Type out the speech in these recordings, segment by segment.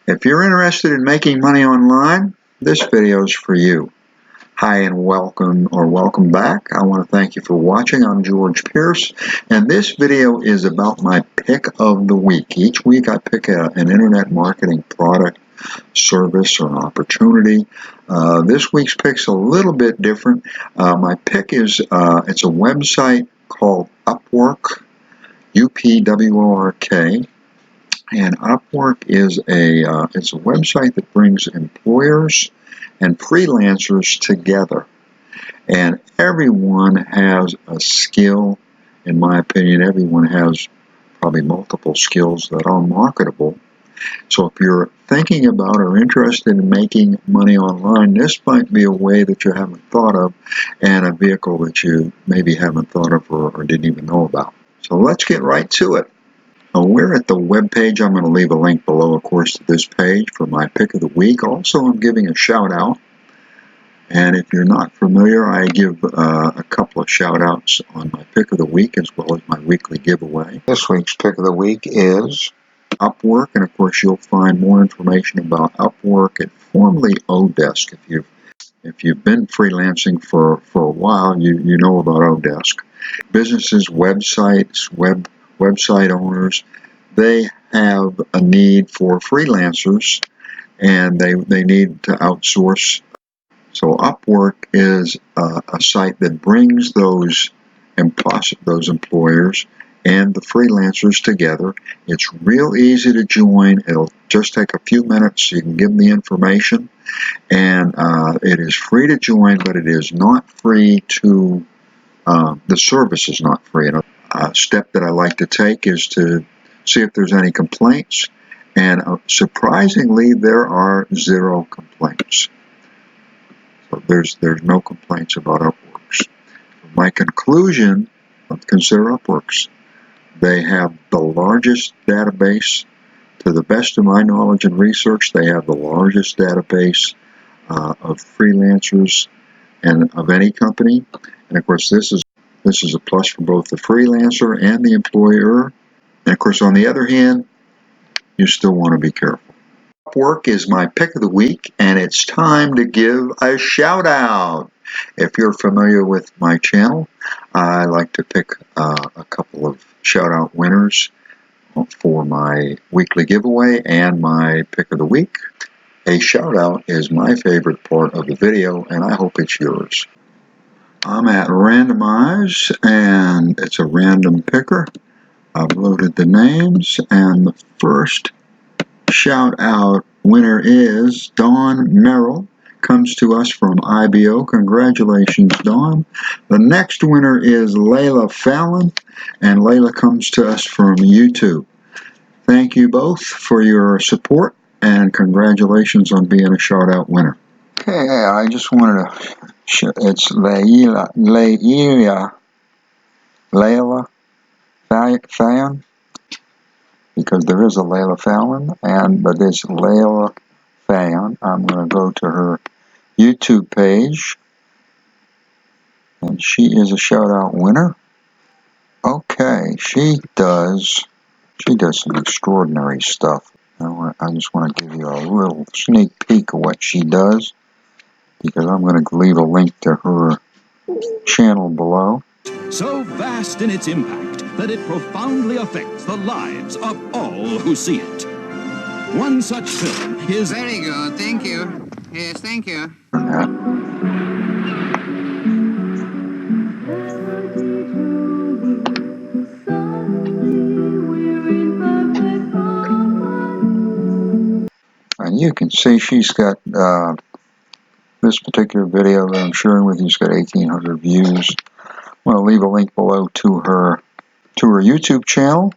If you're interested in making money online, this video is for you. Hi and welcome back. I want to thank you for watching. I'm George Pierce, and this video is about my pick of the week. Each week I pick an internet marketing product, service, or opportunity. This week's pick's a little bit different. My pick is it's a website called Upwork, UPWORK. And Upwork is it's a website that brings employers and freelancers together. And everyone has a skill. In my opinion, everyone has probably multiple skills that are marketable. So if you're thinking about or interested in making money online, this might be a way that you haven't thought of, and a vehicle that you maybe haven't thought of or didn't even know about. So let's get right to it. We're at the web page. I'm going to leave a link below, of course, to this page for my pick of the week. Also, I'm giving a shout out. And if you're not familiar, I give a couple of shout outs on my pick of the week as well as my weekly giveaway. This week's pick of the week is Upwork. And of course, you'll find more information about Upwork at formerly Odesk. If you've been freelancing for a while, you know about Odesk. Businesses, websites, website owners, they have a need for freelancers, and they need to outsource. So Upwork is a site that brings those employers and the freelancers together. It's real easy to join. It'll just take a few minutes. You can give them the information, and it is free to join, but it is not free to, the service is not free. And a step that I like to take is to see if there's any complaints, and surprisingly, there are 0 complaints. So there's no complaints about Upworks. My conclusion, consider Upworks. They have the largest database. To the best of my knowledge and research, they have the largest database of freelancers and of any company. And of course, this is a plus for both the freelancer and the employer. And of course, on the other hand, you still want to be careful. Upwork is my pick of the week, and it's time to give a shout out. If you're familiar with my channel, I like to pick a couple of shout out winners for my weekly giveaway and my pick of the week. A shout out is my favorite part of the video, and I hope it's yours. I'm at randomize, and it's a random picker. I've loaded the names, and the first shout out winner is Dawn Merrill. Comes to us from IBO. Congratulations, Dawn. The next winner is Layila Faon, and Layila comes to us from YouTube. Thank you both for your support, and congratulations on being a shout out winner. Okay, I just wanted to. It's Layila Faon, because there is a Layila Faon, but it's Layila Faon. I'm going to go to her YouTube page, and she is a shout out winner. Okay, she does some extraordinary stuff. I just want to give you a little sneak peek of what she does, because I'm going to leave a link to her channel below. So vast in its impact that it profoundly affects the lives of all who see it. One such film is... Very good, thank you. Yes, thank you. And you can see she's got this particular video that I'm sharing with you has got 1,800 views. I'm going to leave a link below to her YouTube channel,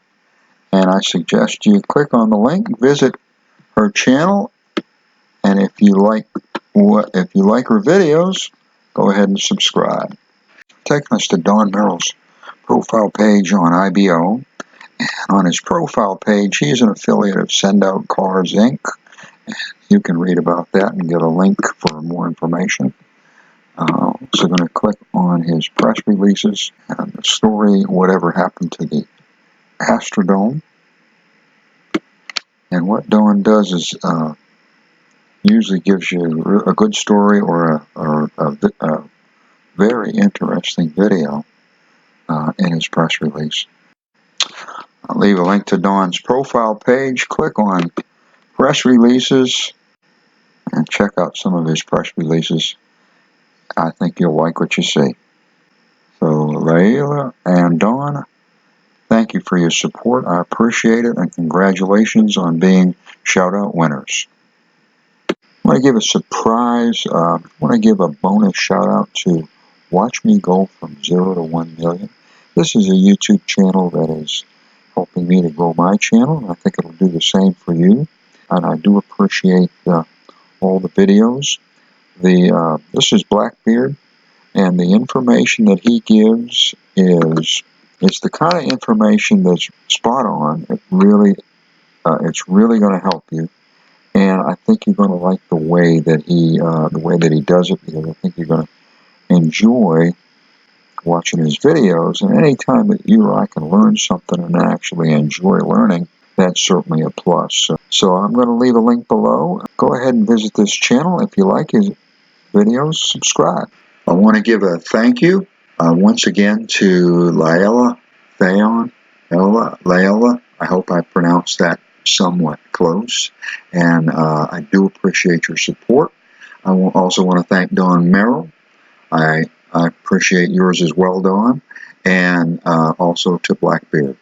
and I suggest you click on the link, visit her channel, and if you like her videos, go ahead and subscribe. Taking us to Dawn Merrill's profile page on IBO, and on his profile page, he's an affiliate of Send Out Cars Inc. You can read about that and get a link for more information. So I'm going to click on his press releases and the story, whatever happened to the Astrodome. And what Dawn does is usually gives you a good story or a very interesting video in his press release. I'll leave a link to Dawn's profile page. Click on press releases and check out some of his press releases. I think you'll like what you see. So Layila and Dawn, thank you for your support. I appreciate it, and congratulations on being shout-out winners. I want to give a surprise, I want to give a bonus shout-out to Watch Me Go from 0 to 1 million. This is a YouTube channel that is helping me to grow my channel, and I think it'll do the same for you. And I do appreciate all the videos. This is Blackbeard, and the information that he gives it's the kind of information that's spot on. It's really going to help you, and I think you're going to like the way that he does it, because I think you're going to enjoy watching his videos. And anytime that you or I can learn something and actually enjoy learning, that's certainly a plus. So I'm going to leave a link below. Go ahead and visit this channel. If you like his videos, subscribe. I want to give a thank you once again to Layila, Faon, Layila. I hope I pronounced that somewhat close, and I do appreciate your support. I also want to thank Dawn Merrill. I appreciate yours as well, Dawn, and also to Blackbeard.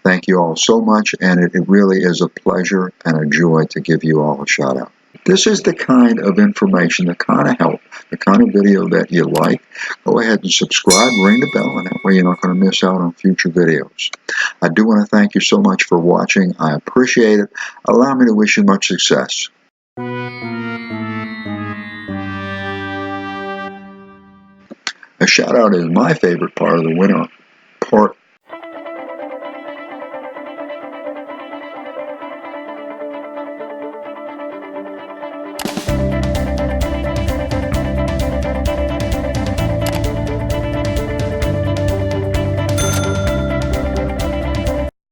Thank you all so much, and it really is a pleasure and a joy to give you all a shout out. This is the kind of information, the kind of help, the kind of video that you like. Go ahead and subscribe, ring the bell, and that way you're not going to miss out on future videos. I do want to thank you so much for watching. I appreciate it. Allow me to wish you much success. A shout out is my favorite part of the winter part